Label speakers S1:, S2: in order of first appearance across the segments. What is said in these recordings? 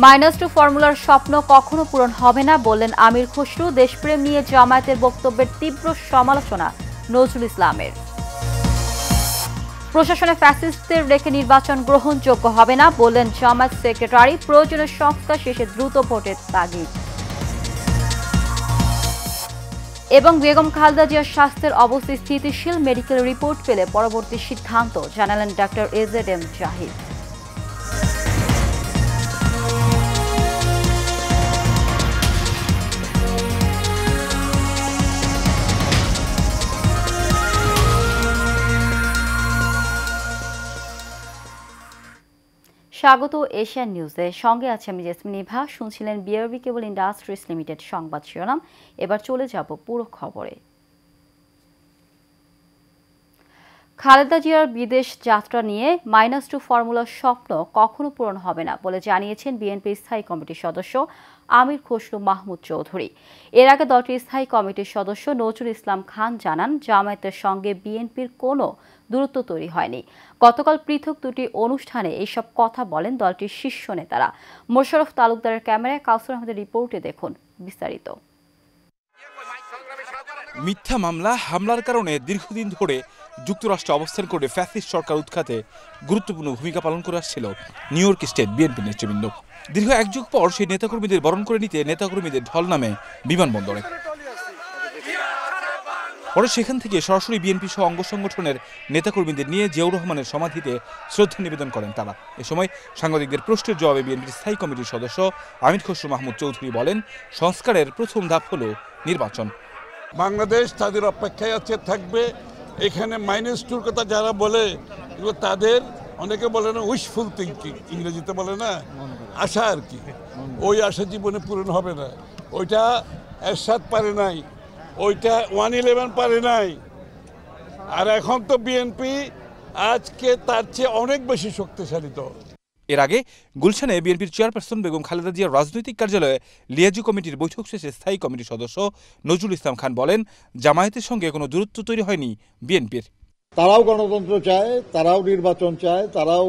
S1: -2 ফর্মুলার স্বপ্ন কখনো পূরণ হবে না বললেন আমির খসরু। দেশপ্রেম নিয়ে জামায়াতের বক্তব্যের তীব্র সমালোচনা নজরুল ইসলামের। প্রশাসনে ফ্যাসিস্টদের রেখে নির্বাচন গ্রহণযোগ্য হবে না বললেন জামায়াত সেক্রেটারি। প্রয়োজনীয় সংস্কার শেষে দ্রুত ভোটের তাগিদ। এবং বেগম খালেদা জিয়ার স্বাস্থ্যের অবস্থা স্থিতিশীল, মেডিকেল রিপোর্ট পেলে পরবর্তী সিদ্ধান্ত জানালেন ডক্টর AZM জাহিদ। স্বাগত এশিয়ান নিউজে, সঙ্গে আছে আমি জেসমিন ইভা। শুনছিলেন বিআরবি কেবল ইন্ডাস্ট্রিজ লিমিটেড সংবাদ শিরোনাম। এবার চলে যাব পুরো খবরে। খালেদা জিয়ার বিদেশ যাত্রা নিয়ে -2 ফর্মুলার স্বপ্ন কখনো পূরণ হবে না বলে জানিয়েছেন বিএনপির স্থায়ী কমিটির সদস্য আমির খসরু মাহমুদ চৌধুরী। এর আগে দলটির স্থায়ী কমিটির সদস্য নজরুল ইসলাম খান জানান, জামায়াতের সঙ্গে বিএনপির কোনো দূরত্ব তৈরি হয়নি। গতকাল পৃথক দুটি অনুষ্ঠানে এইসব কথা বলেন দলটির শীর্ষ নেতারা। মোশাররফ তালুকদারের ক্যামেরায় কাউসার আহমেদের রিপোর্টে দেখুন বিস্তারিত।
S2: মিথ্যা মামলা হামলার কারণে দীর্ঘদিন ধরে যুক্তরাষ্ট্রে অবস্থান করে ফ্যাসিস্ট সরকার উৎখাতে গুরুত্বপূর্ণ ভূমিকা পালন করে আসছিল নিউ ইয়র্ক স্টেট বিএনপি নেতৃবৃন্দ। দীর্ঘ এক যুগ পর সেই নেতাকর্মীদের বরণ করে নিতে নেতাকর্মীদের ঢল নামে বিমানবন্দরে। পরে সেখান থেকে সরাসরি বিএনপি সহ অঙ্গ সংগঠনের নেতাকর্মীদের নিয়ে জিয়াউর রহমানের সমাধিতে শ্রদ্ধা নিবেদন করেন তারা। এ সময় সাংবাদিকদের প্রশ্নের জবাবে বিএনপির স্থায়ী কমিটির সদস্য আমির খসরু মাহমুদ চৌধুরী বলেন, সংস্কারের প্রথম ধাপ হলো নির্বাচন।
S3: বাংলাদেশ তাদের অপেক্ষায় আছে, থাকবে। এখানে -2 কথা যারা বলে এগুলো তাদের, অনেকে বলে না উইশফুল থিঙ্কিং, ইংরেজিতে বলে না, আশা আর কি। ওই আশা জীবনে পূরণ হবে না। ওইটা এরশাদ পারে নাই, ওইটা 111 পারে নাই। আর এখন তো বিএনপি আজকে তার চেয়ে অনেক বেশি শক্তিশালী দল।
S2: এর আগে গুলশানে বিএনপির চেয়ারপারসন বেগম খালেদা জিয়ার রাজনৈতিক কার্যালয়ে লিয়াজু কমিটির বৈঠক শেষে স্থায়ী কমিটির সদস্য নজরুল ইসলাম খান বলেন, জামায়াতের সঙ্গে কোনো দূরত্ব তৈরি হয়নি বিএনপির।
S4: তারাও গণতন্ত্র চায়, তারাও নির্বাচন চায়, তারাও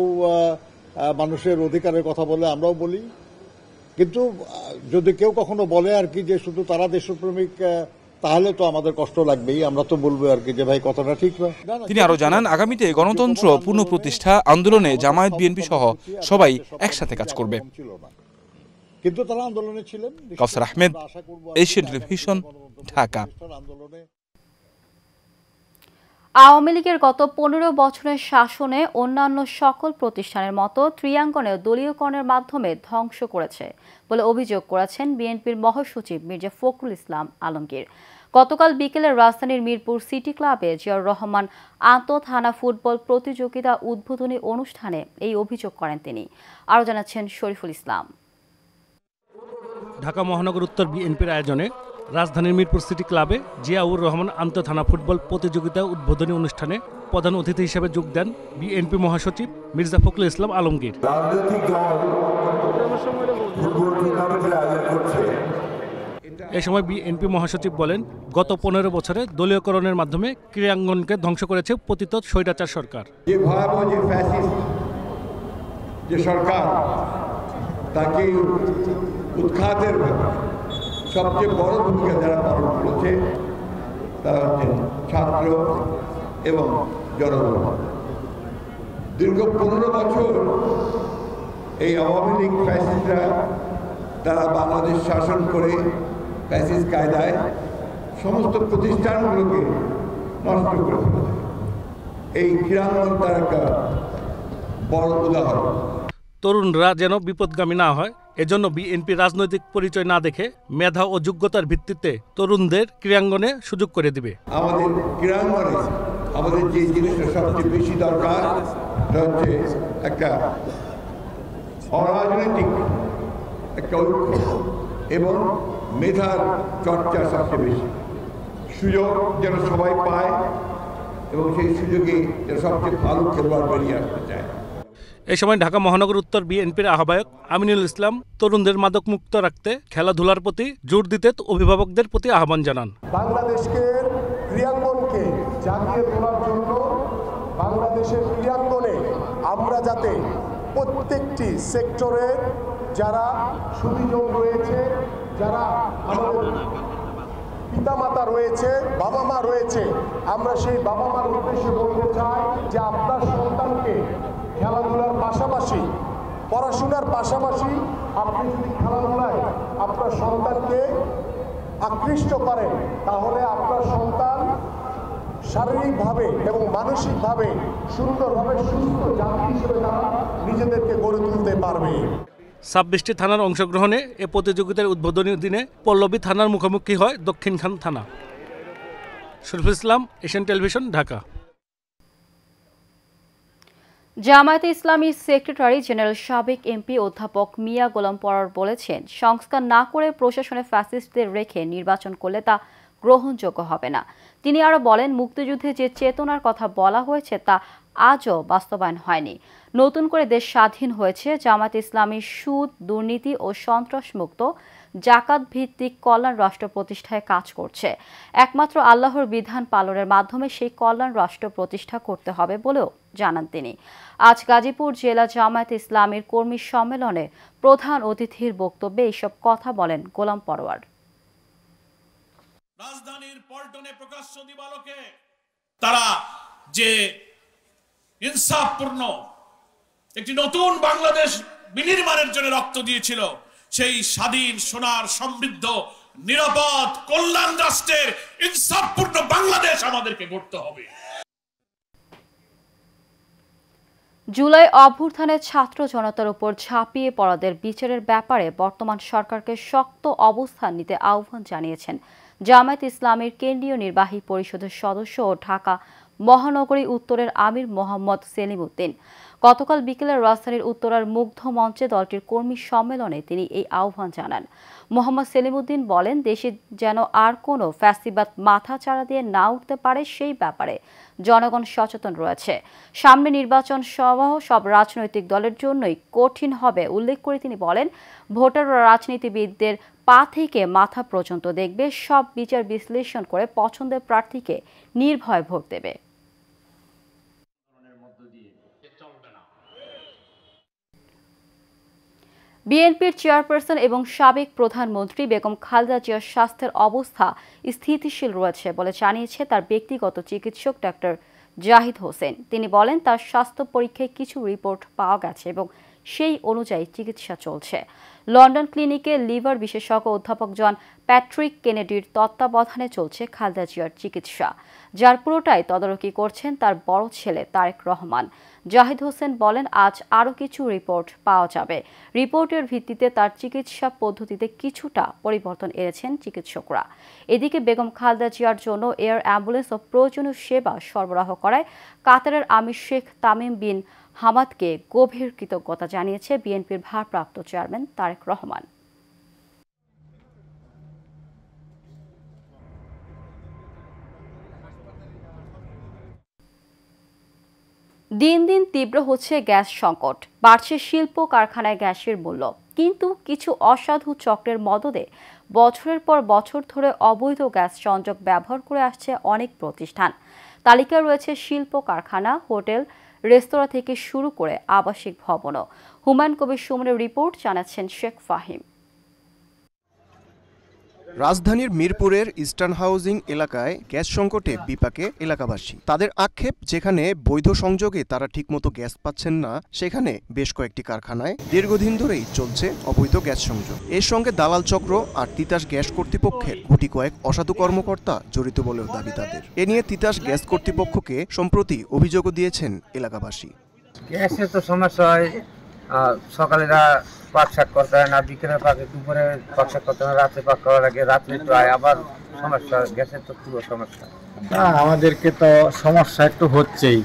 S4: মানুষের অধিকারের কথা বলে, আমরাও বলি। কিন্তু যদি কেউ কখনো বলে আর কি যে শুধু তারা দেশপ্রেমিক, তাহলে তো আমাদের কষ্ট লাগবেই। আমরা তো বলবো আর কি যে ভাই কথাটা ঠিক না।
S2: তিনি আরো জানান, আগামীতে গণতন্ত্র পুনঃপ্রতিষ্ঠা আন্দোলনে জামায়াত বিএনপি সহ সবাই একসাথে কাজ করবে।
S4: কিন্তু তারা আন্দোলনে ছিলেন।
S2: কাউসার আহমেদ, এশিয়ান টেলিভিশন, ঢাকা।
S1: আওয়ামী লীগের গত 15 বছরের শাসনে অন্যান্য সকল প্রতিষ্ঠানের মতো ত্রিয়াঙ্গনেও দলীয়করণের মাধ্যমে ধ্বংস করেছে বলে অভিযোগ করেছেন বিএনপির মহাসচিব মির্জা ফখরুল ইসলাম আলমগীর। গতকাল বিকেলে রাজধানীর মিরপুর সিটি ক্লাবে জিয়াউর রহমান আন্তঃথানা ফুটবল প্রতিযোগিতা উদ্বোধনী অনুষ্ঠানে এই অভিযোগ করেন তিনি। আরও জানাচ্ছেন শরীফুল ইসলাম।
S5: ঢাকা মহানগর উত্তর বিএনপির আয়োজনে রাজধানীর মিরপুর সিটি ক্লাবে জিয়াউর রহমান আন্তঃথানা ফুটবল প্রতিযোগিতা উদ্বোধনী অনুষ্ঠানে প্রধান অতিথি হিসেবে যোগ দেন বিএনপি মহাসচিব মির্জা ফখরুল ইসলাম আলমগীর। এ সময় বিএনপি মহাসচিব বলেন, গত 15 বছরে দলীয়করণের মাধ্যমে ক্রীড়াঙ্গনকে ধ্বংস করেছে পতিত স্বৈরাচার সরকার।
S6: যে ভয়াবহ যে ফ্যাসিস্ট যে সরকার, তাকে উৎখাতের সবচেয়ে বড় ভূমিকা যারা পালন করেছে তারা হচ্ছে ছাত্র এবং জনগণ। দীর্ঘ 15 বছর এই আওয়ামী লীগ ফ্যাসিস্টরা তারা বাংলাদেশ শাসন করে ফ্যাসিস্ট কায়দায় সমস্ত প্রতিষ্ঠানগুলোকে নষ্ট করে ফেলেছে। এই ক্রীড়াঙ্গন তার একটা বড় উদাহরণ।
S5: তরুণরা যেন বিপদগামী না হয়, এজন্য বিএনপি রাজনৈতিক পরিচয় না দেখে মেধা ও যোগ্যতার ভিত্তিতে তরুণদের ক্রীড়াঙ্গনে সুযোগ করে দিবে।
S6: আমাদের ক্রীড়াঙ্গনে আমাদের যে জিনিসটা সবচেয়ে বেশি দরকার তা হচ্ছে একটা অরাজনৈতিক একটা ঐক্য এবং মেধার চর্চা সবচেয়ে বেশি। সুযোগ যেন সবাই পায় এবং সেই সুযোগে যেন সবচেয়ে ভালো খেলোয়াড় বেরিয়ে আসতে চায়।
S5: এই সময় ঢাকা মহানগর উত্তর বিএনপির আহ্বায়ক আমিনুল ইসলাম তরুণদের মাদক মুক্ত রাখতে খেলাধুলার প্রতি জোর দিতে অভিভাবকদের প্রতি আহ্বান জানান।
S7: বাংলাদেশকে ক্রীড়াঙ্গনকে জাগিয়ে তোলার জন্য বাংলাদেশের ক্রীড়াঙ্গনে আমরা যাতে প্রত্যেকটি সেক্টরের যারা সুদীজন রয়েছে, যারা আমাদের পিতামাতা রয়েছে, বাবা মা রয়েছে, আমরা সেই বাবা মার উদ্দেশ্যে বলতে চাই যে আপনার সন্তানকে খেলাধুলার পাশাপাশি, পড়াশোনার পাশাপাশি আপনি যদি খেলাধুলায় আপনার সন্তানকে আকৃষ্ট করেন, তাহলে আপনার সন্তান শারীরিকভাবে এবং মানসিকভাবে সুন্দরভাবে সুস্থ জাতি হিসেবে তারা নিজেদেরকে গড়ে তুলতে পারবে।
S5: 26টি থানার অংশগ্রহণে এ প্রতিযোগিতার উদ্বোধনী দিনে পল্লবী থানার মুখোমুখি হয় দক্ষিণখান থানা। Shariful Islam, Asian television, Dhaka.
S1: জামায়াতে ইসলামীর সেক্রেটারি জেনারেল সাবেক এমপি অধ্যাপক মিয়া গোলাম পরোয়ার বলেছেন, সংস্কার না করে প্রশাসনে ফ্যাসিস্টদের রেখে নির্বাচন করলে তা গ্রহণযোগ্য হবে না। তিনি আরও বলেন, মুক্তিযুদ্ধে যে চেতনার কথা বলা হয়েছে তা আজও বাস্তবায়ন হয়নি। নতুন করে দেশ স্বাধীন হয়েছে। জামায়াতে ইসলামী সুদ, দুর্নীতি ও সন্ত্রাসমুক্ত জাকাত ভিত্তিক কল্যাণ রাষ্ট্র প্রতিষ্ঠায় কাজ করছে। একমাত্র আল্লাহর বিধান পালনের মাধ্যমে সেই কল্যাণ রাষ্ট্র প্রতিষ্ঠা করতে হবে বলেও জানান তিনি। আজ গাজীপুর জেলা জামায়াতে ইসলামীর কর্মী সম্মেলনে প্রধান অতিথির বক্তব্যে এইসব কথা বলেন গোলাম পরোয়ার।
S8: রাজধানীর পল্টনে প্রকাশ্য দিবালোকে তারা যে ইনসাফপূর্ণ একটি নতুন বাংলাদেশ বিনির্মাণের জন্য রক্ত দিয়েছিল, সেই স্বাধীন, সোনার, সমৃদ্ধ, নিরাপদ, কল্যাণ রাষ্ট্রের ইনসাফপূর্ণ বাংলাদেশ আমাদেরকে গড়তে হবে।
S1: জুলাই অভ্যুত্থানে ছাত্র জনতার উপর ঝাঁপিয়ে পড়াদের বিচারের ব্যাপারে বর্তমান সরকারকে শক্ত অবস্থান নিতে আহ্বান জানিয়েছেন জামায়াত ইসলামীর কেন্দ্রীয় নির্বাহী পরিষদের সদস্য ও ঢাকা মহানগরী উত্তরের আমির মোহাম্মদ সেলিম উদ্দিন। গতকাল বিকেলে রাজধানীর উত্তরার মুগ্ধ মঞ্চে দলটির কর্মী সম্মেলনে তিনি এই আহ্বান জানান। মোহাম্মদ সেলিম উদ্দিন বলেন, দেশে যেন আর কোনো ফ্যাসিবাদ মাথাচাড়া দিয়ে না উঠতে পারে সেই ব্যাপারে জনগণ সচেতন রয়েছে। সামনে নির্বাচন সহ সব রাজনৈতিক দলের জন্যই কঠিন হবে উল্লেখ করে তিনি বলেন, ভোটার ও রাজনীতিবিদদের পা থেকে মাথা পর্যন্ত দেখবে, সব বিচার বিশ্লেষণ করে পছন্দের প্রার্থীকে নির্ভয়ে ভোট দেবে। বিএনপির চেয়ারপারসন এবং সাবেক প্রধানমন্ত্রী বেগম খালেদা জিয়ার স্বাস্থ্যের অবস্থা স্থিতিশীল রয়েছে বলে জানিয়েছে তার ব্যক্তিগত চিকিৎসক ডাক্তার জাহিদ হোসেন। তিনি বলেন, তার স্বাস্থ্য পরীক্ষায় কিছু রিপোর্ট পাওয়া গেছে এবং সেই অনুযায়ী চিকিৎসা চলছে। লন্ডন ক্লিনিকে লিভার বিশেষজ্ঞ অধ্যাপক জন প্যাট্রিক কেনেডির তত্ত্বাবধানে চলছে খালেদা জিয়ার চিকিৎসা, যার পুরোটাই তদারকি করছেন তার বড় ছেলে তারেক রহমান। জাহিদ হোসেন বলেন, আজ আরও কিছু রিপোর্ট পাওয়া যাবে। রিপোর্টের ভিত্তিতে তার চিকিৎসা পদ্ধতিতে কিছুটা পরিবর্তন এনেছেন চিকিৎসকরা। এদিকে বেগম খালেদা জিয়ার জন্য এয়ার অ্যাম্বুলেন্স ও প্রয়োজনীয় সেবা সরবরাহ করায় কাতারের আমির শেখ তামিম বিন হামাদকে গভীর কৃতজ্ঞতা জানিয়েছে বিএনপির ভারপ্রাপ্ত চেয়ারম্যান তারেক রহমান। দিন দিন তীব্র হচ্ছে গ্যাস সংকট, বাড়ছে শিল্প কারখানায় গ্যাসের মূল্য। কিন্তু কিছু অসাধু চক্রের মদদে বছরের পর বছর ধরে অবৈধ গ্যাস সংযোগ ব্যবহার করে আসছে অনেক প্রতিষ্ঠান। তালিকায় রয়েছে শিল্প কারখানা, হোটেল, রেস্তোরাঁ থেকে শুরু করে আবাসিক ভবনও। হুমায়ুন কবির সুমনের রিপোর্ট, জানাচ্ছেন শেখ ফাহিম।
S9: রাজধানীর মিরপুরের ইস্টার্ন হাউজিং এলাকায় গ্যাস সংকটে বিপাকে এলাকাবাসী। তাদের আক্ষেপ, যেখানে বৈধ সংযোগে তারা ঠিকমতো গ্যাস পাচ্ছেন না, সেখানে বেশ কয়েকটি কারখানায় দীর্ঘদিন ধরেই চলছে অবৈধ গ্যাস সংযোগ। এর সঙ্গে দালাল চক্র আর তিতাস গ্যাস কর্তৃপক্ষের গুটি কয়েক অসাধু কর্মকর্তা জড়িত বলেও দাবি তাদের। এ নিয়ে তিতাস গ্যাস কর্তৃপক্ষকে সম্প্রতি অভিযোগও দিয়েছেন এলাকাবাসী।
S10: গ্যাসের তো সমস্যা হয়, সকালেরা পাক শাক করতে হয় না, বিকেলের পাকে দুপুরে পাক শাক করতে হয়, রাত্রে পাক করা লাগে, রাত্রে একটু আবার সমস্যা। গ্যাসের তো পুরো সমস্যা।
S11: আমাদেরকে তো সমস্যা একটু হচ্ছেই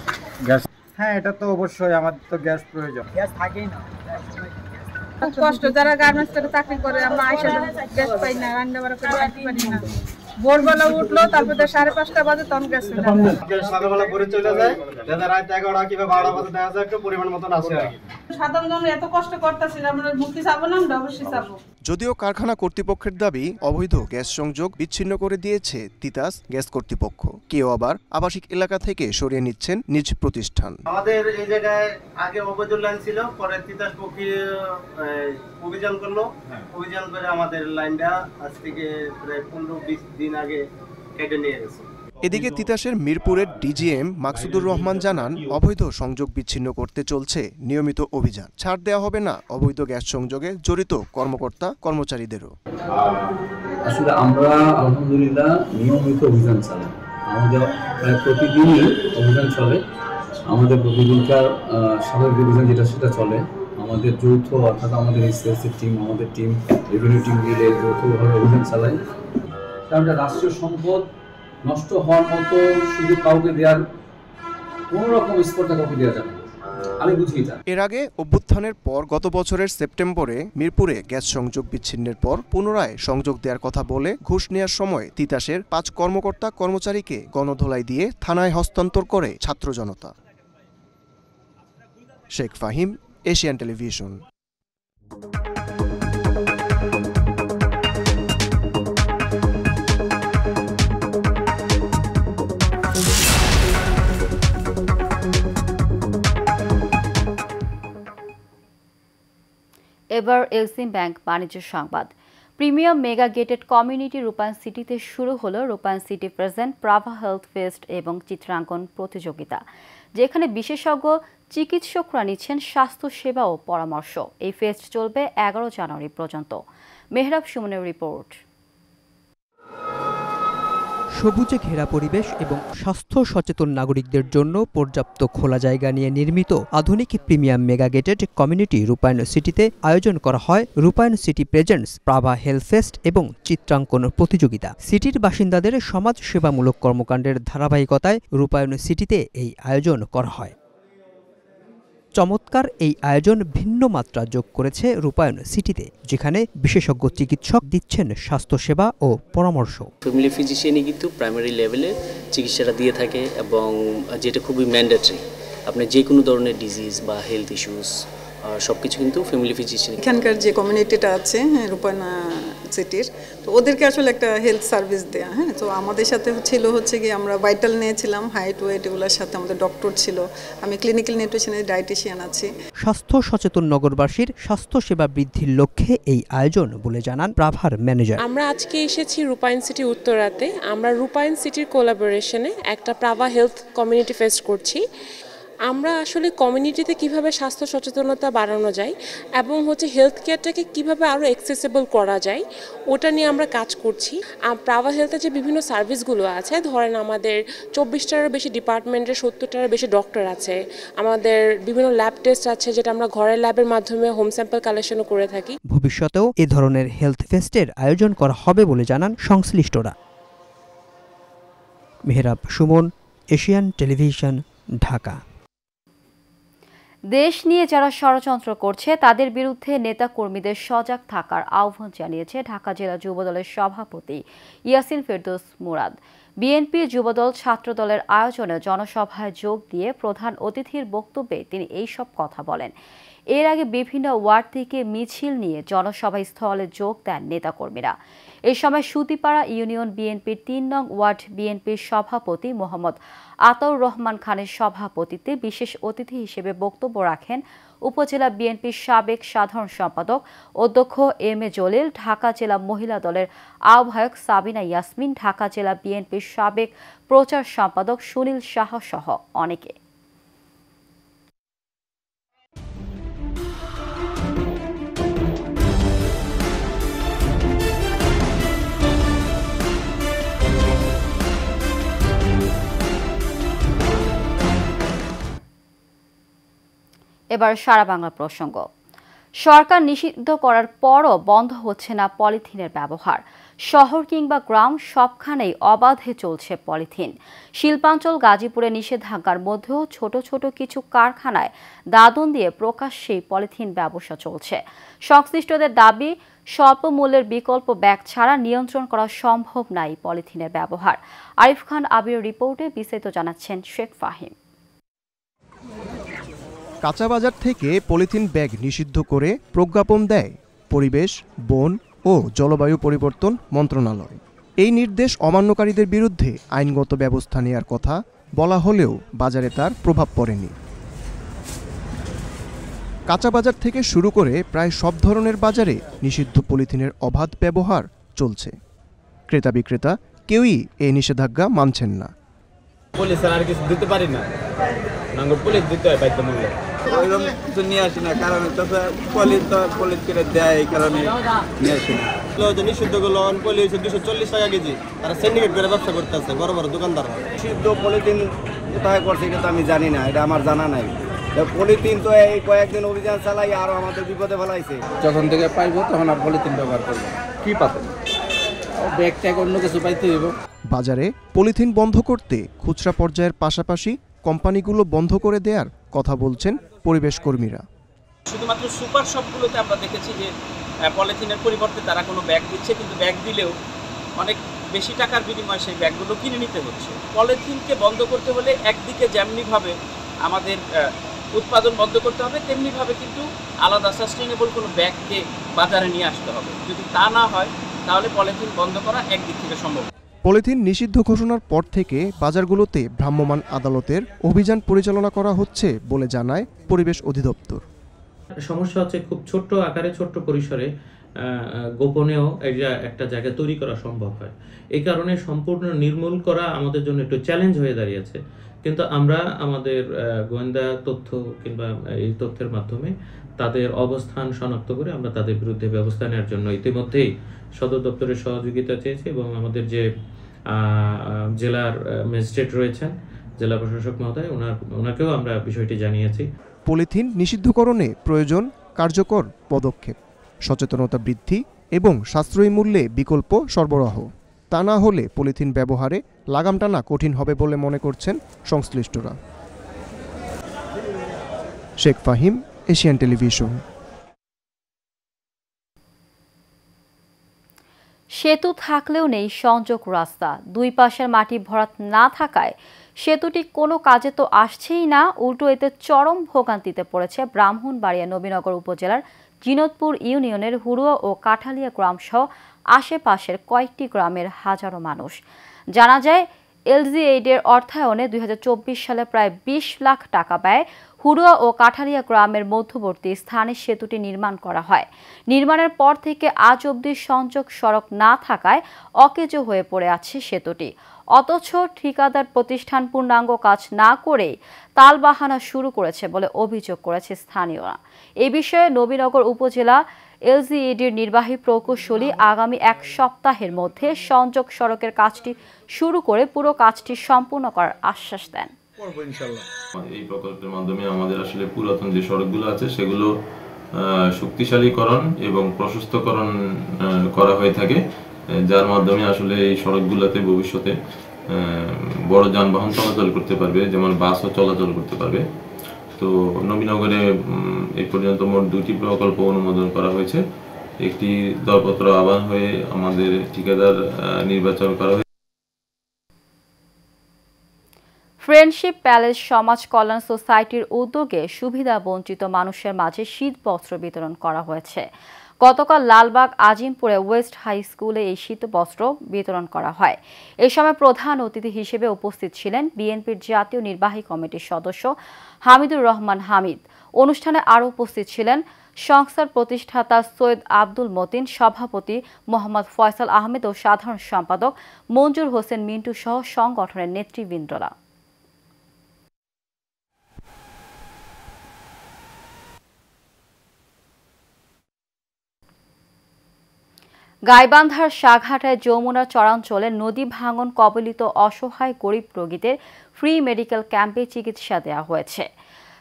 S11: গ্যাস। হ্যাঁ, এটা তো অবশ্যই, আমাদের তো গ্যাস প্রয়োজন, গ্যাস থাকেই না।
S12: খুব কষ্ট, যারা গার্মেন্টস থেকে চাকরি করে, আমরা আইসা গ্যাস পাই না, রান্না বাড়া করে রাখতে পারি না। ভোরবেলা উঠলো, তারপরে 5:30 বাজে তখন গ্যাস
S11: সকালবেলা করে চলে যায়, রাত 11টা কিংবা 12টা বাজে দেখা যায় একটু পরিমাণ মতন আসে।
S12: সাধারণ এত কষ্ট করতেছি, আমরা মুক্তি চাবো না, আমরা অবশ্যই চাবো।
S9: যদিও কারখানা কর্তৃপক্ষের দাবি অবৈধ গ্যাস সংযোগ বিচ্ছিন্ন করে দিয়েছে তিতাস গ্যাস কর্তৃপক্ষ, কেউ আবার আবাসিক এলাকা থেকে সরিয়ে নিচ্ছেন নিজ প্রতিষ্ঠান।
S13: আমাদের এই জায়গায় আগে অবৈধ লাইন ছিল, পরে তিতাস পক্ষী অভিযান করলো, অভিযান করে আমাদের লাইনটা আজ থেকে প্রায় 15-20 দিন আগে কেটে নিয়ে গেছে।
S9: এদিকে তিতাসের মিরপুরের ডিজিএম মাকসুদুর রহমান জানান, অবৈধ সংযোগ বিচ্ছিন্ন করতে চলছে নিয়মিত অভিযান। ছাড় দেওয়া হবে না অবৈধ গ্যাস সংযোগে জড়িত কর্মকর্তা কর্মচারীদেরও।
S14: আসলে আমরা আলহামদুলিল্লাহ নিয়মিত অভিযান চালাই, আমাদের প্রায় প্রতিদিনই অভিযান চলে। আমাদের প্রতিদিনকার স্বাভাবিক অভিযান যেটা সেটা চলে। আমাদের যৌথ অর্থাৎ আমাদের এসএসসি টিম, আমাদের টিম, রেভিনিউ টিম মিলে যৌথভাবে অভিযান চালাই। কারণ এটা রাষ্ট্রীয় সম্পদ, নষ্ট হওয়ার মতো সুযোগ কাউকে দেওয়ার কোন রকম স্পর্ধা কাউকে দেওয়া যাবে না, আমি বুঝি এটা।
S9: এর আগে অভ্যুত্থানের পর গত বছরের সেপ্টেম্বরে মিরপুরে গ্যাস সংযোগ বিচ্ছিন্নের পর পুনরায় সংযোগ দেওয়ার কথা বলে ঘুষ নেওয়ার সময় তিতাসের 5 কর্মকর্তা কর্মচারীকে গণধোলাই দিয়ে থানায় হস্তান্তর করে ছাত্র জনতা। Sheikh Fahim, Asian television.
S1: এবার এক্সিম ব্যাংক বাণিজ্য সংবাদ। প্রিমিয়াম মেগা গেটেড কমিউনিটি রূপায়ণ সিটিতে শুরু হলো রূপায়ণ city present Praava health fest এবং চিত্রাঙ্কন প্রতিযোগিতা, যেখানে বিশেষজ্ঞ চিকিৎসকরা নিচ্ছেন স্বাস্থ্যসেবা ও পরামর্শ। এই ফেস্ট চলবে 11 জানুয়ারি পর্যন্ত। মেহরাব সুমনের রিপোর্ট।
S15: সবুজে ঘেরা পরিবেশ এবং স্বাস্থ্য সচেতন নাগরিকদের জন্য পর্যাপ্ত খোলা জায়গা নিয়ে নির্মিত আধুনিক প্রিমিয়াম মেগা গেটেড কমিউনিটি রূপায়ণ সিটিতে আয়োজন করা হয় রূপায়ণ city presents Praava health fest এবং চিত্রাঙ্কন প্রতিযোগিতা। সিটির বাসিন্দাদের সমাজ সেবামূলক কর্মকাণ্ডের ধারাবাহিকতায় রূপায়ণ সিটিতে এই আয়োজন করা হয়। চমৎকার এই আয়োজন ভিন্ন মাত্রা যোগ করেছে রূপায়ণ সিটিতে, যেখানে বিশেষজ্ঞ চিকিৎসক দিচ্ছেন স্বাস্থ্যসেবা ও পরামর্শ।
S16: ফ্যামিলি ফিজিশিয়ানই কিন্তু প্রাইমারি লেভেলে চিকিৎসাটা দিয়ে থাকে, এবং যেটা খুবই ম্যান্ডেটরি। আপনার যে কোনো ধরনের ডিজিজ বা হেলথ ইস্যুস সবকিছু কিন্তু ফ্যামিলি ফিজিশিয়ান।
S17: এখানকার যে কমিউনিটিটা আছে রূপায়ণ সিটির, তো ওদেরকে আসলে একটা হেলথ সার্ভিস দেয়া। তো আমাদের সাথে হচ্ছে কি আমরা ভাইটাল নিয়েছিলাম, হাইট ওয়েট এগুলোর সাথে আমাদের ডক্টর ছিল, আমি ক্লিনিক্যাল নিউট্রিশনের ডায়েটিশিয়ান আছি।
S15: স্বাস্থ্য সচেতন নগরবাসীর স্বাস্থ্যসেবা বৃদ্ধির লক্ষ্যে এই আয়োজন বলে জানান প্রাভার ম্যানেজার।
S18: আমরা আজকে এসেছি রূপায়ণ সিটি উত্তরাতে। আমরা রূপায়ণ সিটির কোলাবোরেশনে একটা প্রাভা হেলথ কমিউনিটি ফেস্ট করছি। আমরা আসলে কমিউনিটিতে কিভাবে স্বাস্থ্য সচেতনতা বাড়ানো যায় এবং হেলথ কেয়ারটাকে কিভাবে আরও অ্যাক্সেসিবল করা যায়, ওটা নিয়ে আমরা কাজ করছি। প্রাভা হেলথে যে বিভিন্ন সার্ভিসগুলো আছে, ধরেন আমাদের 24টারও বেশি ডিপার্টমেন্টের 70টারও বেশি ডক্টর আছে, আমাদের বিভিন্ন ল্যাব টেস্ট আছে যেটা আমরা ঘরের ল্যাবের মাধ্যমে হোম স্যাম্পল কালেকশনও করে থাকি।
S15: ভবিষ্যতেও এ ধরনের হেলথ ফেস্টের আয়োজন করা হবে বলে জানান সংশ্লিষ্টরা। Mehrab Suman, Asian television, Dhaka.
S1: দেশ নিয়ে যারা ষড়যন্ত্র করছে তাদের বিরুদ্ধে নেতাকর্মীদের সজাগ থাকার আহ্বান জানিয়েছে ঢাকা জেলা যুবদলের সভাপতি ইয়াসিন ফেরদৌস মুরাদ। বিএনপি যুবদল ছাত্রদলের আয়োজনে জনসভায় যোগ দিয়ে প্রধান অতিথির বক্তব্যে তিনি এইসব কথা বলেন। এর আগে বিভিন্ন ওয়ার্ড থেকে মিছিল নিয়ে জনসভাস্থলে যোগ দেন নেতাকর্মীরা। এই সময় সুতিপাড়া ইউনিয়ন বিএনপির ৩ নং ওয়ার্ড বিএনপির সভাপতি মোহাম্মদ আতাউর রহমান খানের সভাপতিত্বে বিশেষ অতিথি হিসেবে বক্তব্য রাখেন উপজেলা বিএনপির সাবেক সাধারণ সম্পাদক অধ্যক্ষ এম এ জলিল, ঢাকা জেলা মহিলা দলের আহ্বায়ক সাবিনা ইয়াসমিন, ঢাকা জেলা বিএনপির সাবেক প্রচার সম্পাদক সুনীল শাহ সহ অনেকে। এবার সারা বাংলা প্রসঙ্গ। সরকার নিষিদ্ধ করার পরও বন্ধ হচ্ছে না পলিথিনের ব্যবহার। শহর কিংবা গ্রাম সবখানেই অবাধে চলছে পলিথিন। শিল্পাঞ্চল গাজীপুরে নিষেধাজ্ঞার মধ্যেও ছোট ছোট কিছু কারখানায় দাদন দিয়ে প্রকাশ্যেই পলিথিন ব্যবসা চলছে। সংশ্লিষ্টদের দাবি, স্বল্প মূল্যের বিকল্প ব্যাগ ছাড়া নিয়ন্ত্রণ করা সম্ভব নয় পলিথিনের ব্যবহার। আরিফ খান আবির রিপোর্টে বিস্তারিত জানাচ্ছেন শেখ ফাহিম।
S9: কাঁচা বাজার থেকে পলিথিন ব্যাগ নিষিদ্ধ করে প্রজ্ঞাপন দেয় পরিবেশ, বন ও জলবায়ু পরিবর্তন মন্ত্রণালয়। এই নির্দেশ অমান্যকারীদের বিরুদ্ধে আইনগত ব্যবস্থা নেয়ার কথা বলা হলেও বাজারে তার প্রভাব পড়েনি। কাঁচা বাজার থেকে শুরু করে প্রায় সব ধরনের বাজারে নিষিদ্ধ পলিথিনের অবাধ ব্যবহার চলছে। ক্রেতা বিক্রেতা কেউই এই নিষেধাজ্ঞা মানছেন না।
S19: পুলিশ আর কিছু দিতে পারি না, নাঙ্গল পুলিশ দিতে হয় বাধ্যতামূলক। ওইরকম কিছু নিয়ে আসি না, কারণ পুলিশ করে দেয়, এই কারণে নিয়ে আসি না। নিষিদ্ধগুলো পলি 240 টাকা কেজি, তারা সিন্ডিকেট করে ব্যবসা করতেছে, বড় বড় দোকানদার। নিষিদ্ধ পলিথিন কোথায় করছে এটা তো আমি জানি না, এটা আমার জানা নাই। পলিথিন তো এই কয়েকদিন অভিযান চালাই আরো আমাদের বিপদে ফেলাইছে। যখন থেকে পাইবো তখন আর পলিথিন ব্যবহার করবো। কি পাবেন? ব্যাগ ট্যাগ অন্য কিছু পাইতে হইব।
S9: বাজারে পলিথিন বন্ধ করতে খুচরা পর্যায়ের পাশাপাশি কোম্পানিগুলো বন্ধ করে দেওয়ার কথা বলছেন পরিবেশ কর্মীরা।
S20: শুধুমাত্র সুপার শপগুলোতে আমরা দেখেছি যে পলিথিনের পরিবর্তে তারা কোনো ব্যাগ দিচ্ছে, কিন্তু ব্যাগ দিলেও অনেক বেশি টাকার বিনিময়ে সেই ব্যাগগুলো কিনে নিতে হচ্ছে। পলিথিনকে বন্ধ করতে হলে একদিকে যেমনিভাবে আমাদের উৎপাদন বন্ধ করতে হবে, তেমনিভাবে কিন্তু আলাদা সাস্টেইনেবল কোনো ব্যাগকে বাজারে নিয়ে আসতে হবে। যদি তা না হয় তাহলে পলিথিন বন্ধ করা একদিক থেকে সম্ভব।
S9: পলিথিন নিষিদ্ধ ঘোষণার পর থেকে বাজারগুলোতে ভ্রাম্যমাণ আদালতের অভিযান পরিচালনা করা হচ্ছে বলে জানায় পরিবেশ অধিদপ্তর।
S21: সমস্যা হচ্ছে খুব ছোট্ট আকারে, ছোট্ট পরিসরে গোপনেও একটা জায়গা তৈরি করা সম্ভব হয়। এই কারণে সম্পূর্ণ নির্মূল করা আমাদের জন্য একটু চ্যালেঞ্জ হয়ে দাঁড়িয়েছে। কিন্তু আমরা আমাদের গোয়েন্দা তথ্য কিংবা এই তথ্যের মাধ্যমে তাদের অবস্থান শনাক্ত করে আমরা তাদের বিরুদ্ধে ব্যবস্থা নেওয়ার জন্য ইতিমধ্যেই সদর দপ্তরের সহযোগিতা চেয়েছি এবং আমাদের যে জেলার ম্যাজিস্ট্রেট রয়েছেন, জেলা প্রশাসক মহোদয়, ওনাকেও আমরা বিষয়টি জানিয়েছি।
S9: পলিথিন নিষিদ্ধকরণে প্রয়োজন কার্যকর পদক্ষেপ, সচেতনতা বৃদ্ধি এবং সাশ্রয়ী মূল্যে বিকল্প সরবরাহ। তা না হলে পলিথিন ব্যবহারে লাগাম টানা কঠিন হবে বলে মনে করছেন সংশ্লিষ্টরা। Sheikh Fahim, Asian television.
S1: সেতু থাকলেও নেই সংযোগ রাস্তা। দুই পাশের মাটি ভরাট না থাকায় সেতুটি কোনো কাজে তো আসছেই না, উল্টো এতে চরম ভোগান্তিতে পড়েছে ব্রাহ্মণবাড়িয়া নবীনগর উপজেলার জিনতপুর ইউনিয়নের হুড়ুয়া ও কাঠালিয়া গ্রামসহ আশেপাশের কয়েকটি গ্রামের হাজারো মানুষ। জানা যায়, এলজিএইডের অর্থায়নে 2024 সালে প্রায় 20 লাখ টাকা ব্যয় হুড়ুয়া ও কাঠালিয়া গ্রামের মধ্যবর্তী স্থানে সেতুটি নির্মাণ করা হয়। নির্মাণের পর থেকে আজ অবধি সংযোগ সড়ক না থাকায় অকেজো হয়ে পড়ে আছে সেতুটি। অথচ ঠিকাদার প্রতিষ্ঠান পূর্ণাঙ্গ কাজ না করে তালবাহানা শুরু করেছে বলে অভিযোগ করেছে স্থানীয়রা। এই বিষয়ে নবীনগর উপজেলা এলজিইডির নির্বাহী প্রকৌশলী আগামী 1 সপ্তাহের মধ্যে সংযোগ সড়কের কাজটি শুরু করে পুরো কাজটি সম্পূর্ণ করার আশ্বাস দেন।
S22: এই প্রকল্পের মাধ্যমে আমাদের আসলে পুরাতন যে সড়কগুলো আছে সেগুলো শক্তিশালীকরণ এবং প্রশস্তকরণ করা হয়ে থাকে, যার মাধ্যমে আসলে এই সড়কগুলোতে ভবিষ্যতে বড় যানবাহন চলাচল করতে পারবে, যেমন বাসও চলাচল করতে পারবে। তো নবীনগরে এই পর্যন্ত মোট 2টি প্রকল্প অনুমোদন করা হয়েছে। একটি দরপত্র আহ্বান হয়ে আমাদের ঠিকাদার নির্বাচন করা হয়েছে।
S1: ফ্রেন্ডশিপ প্যালেস সমাজ কল্যাণ সোসাইটির উদ্যোগে সুবিধা বঞ্চিত মানুষের মাঝে শীত বস্ত্র বিতরণ করা হয়েছে। গতকাল লালবাগ আজিমপুরে ওয়েস্ট হাই স্কুলে এই শীত বস্ত্র বিতরণ করা হয়। এই সময় প্রধান অতিথি হিসেবে উপস্থিত ছিলেন বিএনপির জাতীয় নির্বাহী কমিটির সদস্য হামিদুর রহমান হামিদ। অনুষ্ঠানে আরও উপস্থিত ছিলেন সংস্থার প্রতিষ্ঠাতা সৈয়দ আব্দুল মতিন, সভাপতি মোহাম্মদ ফয়সাল আহমেদ ও সাধারণ সম্পাদক মঞ্জুর হোসেন মিন্টু সহ সংগঠনের নেতৃবৃন্দরা। গাইবান্ধার শাহঘাটায় যমুনা চরাঞ্চলে নদী ভাঙন কবলিত অসহায় গরিব রোগীদের ফ্রি মেডিকেল ক্যাম্পে চিকিৎসা দেওয়া হয়েছে।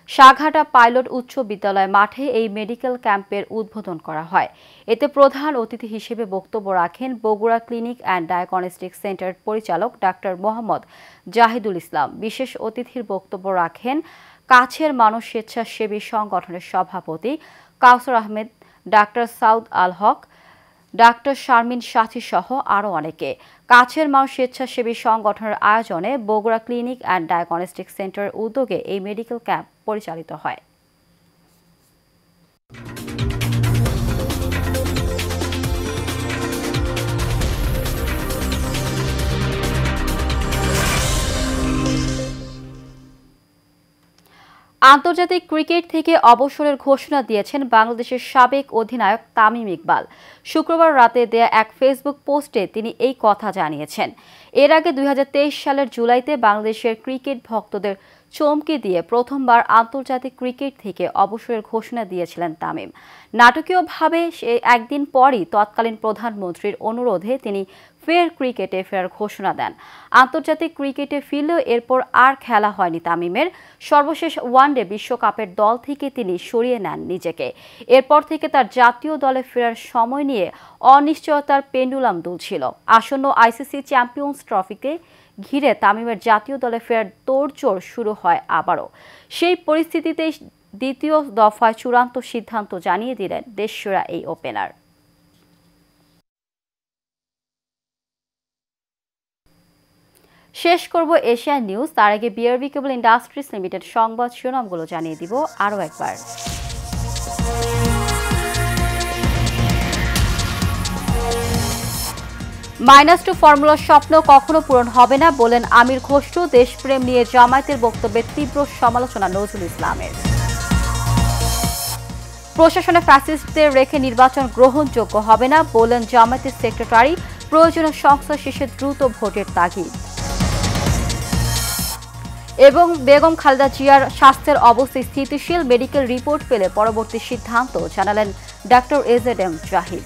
S1: শাহঘাটা পাইলট উচ্চ বিদ্যালয় মাঠে এই মেডিকেল ক্যাম্পের উদ্বোধন করা হয়। এতে প্রধান অতিথি হিসেবে বক্তব্য রাখেন Bogura clinic and diagnostic centre পরিচালক ডাক্তার মোহাম্মদ জাহিদুল ইসলাম। বিশেষ অতিথির বক্তব্য রাখেন কাছের মানুষ স্বেচ্ছাসেবী সংগঠনের সভাপতি কাউসার আহমেদ, ডাক্তার সাউদ আল হক, ডাক্তার শারমিন সাথী সহ আরও অনেকে। কাছের মানুষ স্বেচ্ছাসেবী সংগঠনের আয়োজনে বগুড়া ক্লিনিক অ্যান্ড ডায়াগনস্টিক সেন্টারের উদ্যোগে এই মেডিকেল ক্যাম্প পরিচালিত হয়। আন্তর্জাতিক ক্রিকেট থেকে অবসরের ঘোষণা দিয়েছেন বাংলাদেশের সাবেক অধিনায়ক তামিম ইকবাল। শুক্রবার রাতে দেয়া এক ফেসবুক পোস্টে তিনি এই কথা জানিয়েছেন। এর আগে 2023 সালের জুলাইতে বাংলাদেশের ক্রিকেট ভক্তদের চমকে দিয়ে প্রথমবার আন্তর্জাতিক ক্রিকেট থেকে অবসরের ঘোষণা দিয়েছিলেন তামিম। নাটকীয়ভাবে একদিন পরই তৎকালীন প্রধানমন্ত্রীর অনুরোধে তিনি ফের ক্রিকেটে ফেরার ঘোষণা দেন। আন্তর্জাতিক ক্রিকেটে ফিরলেও এরপর আর খেলা হয়নি তামিমের। সর্বশেষ ওয়ানডে বিশ্বকাপের দল থেকে তিনি সরিয়ে নেন নিজেকে। এরপর থেকে তার জাতীয় দলে ফেরার সময় নিয়ে অনিশ্চয়তার পেন্ডুলাম দুলছিল। আসন্ন আইসিসি চ্যাম্পিয়ন্স ট্রফিকে ঘিরে তামিমের জাতীয় দলে ফেরার তোড়জোড় শুরু হয় আবারও। সেই পরিস্থিতিতে দ্বিতীয় দফায় চূড়ান্ত সিদ্ধান্ত জানিয়ে দিলেন দেশসেরা এই ওপেনার। শেষ করব এশিয়ান নিউজ। তার আগে বিআরবি কেবল ইন্ডাস্ট্রিজ লিমিটেড সংবাদ শিরোনামগুলো জানিয়ে দিব আরও একবার। -2 ফর্মুলার স্বপ্ন কখনো পূরণ হবে না বলেন আমির খসরু। দেশপ্রেম নিয়ে জামায়াতের বক্তব্যের তীব্র সমালোচনা নজরুল ইসলামের। প্রশাসনে ফ্যাসিস্টদের রেখে নির্বাচন গ্রহণযোগ্য হবে না বলেন জামায়াতের সেক্রেটারি। প্রয়োজনীয় সংস্কার শেষে দ্রুত ভোটের তাগিদ। এবং বেগম খালেদা জিয়ার স্বাস্থ্যের অবস্থা স্থিতিশীল, মেডিকেল রিপোর্ট পেলে পরবর্তী সিদ্ধান্ত জানালেন ডক্টর এজেডএম জাহিদ।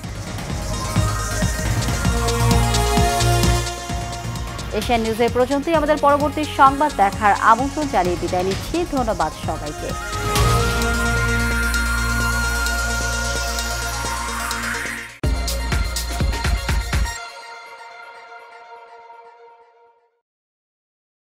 S1: এশিয়ান নিউজের পর্যন্তই। আমাদের পরবর্তী সংবাদ দেখার আমন্ত্রণ জানিয়ে বিদায় নিচ্ছি। ধন্যবাদ সবাইকে।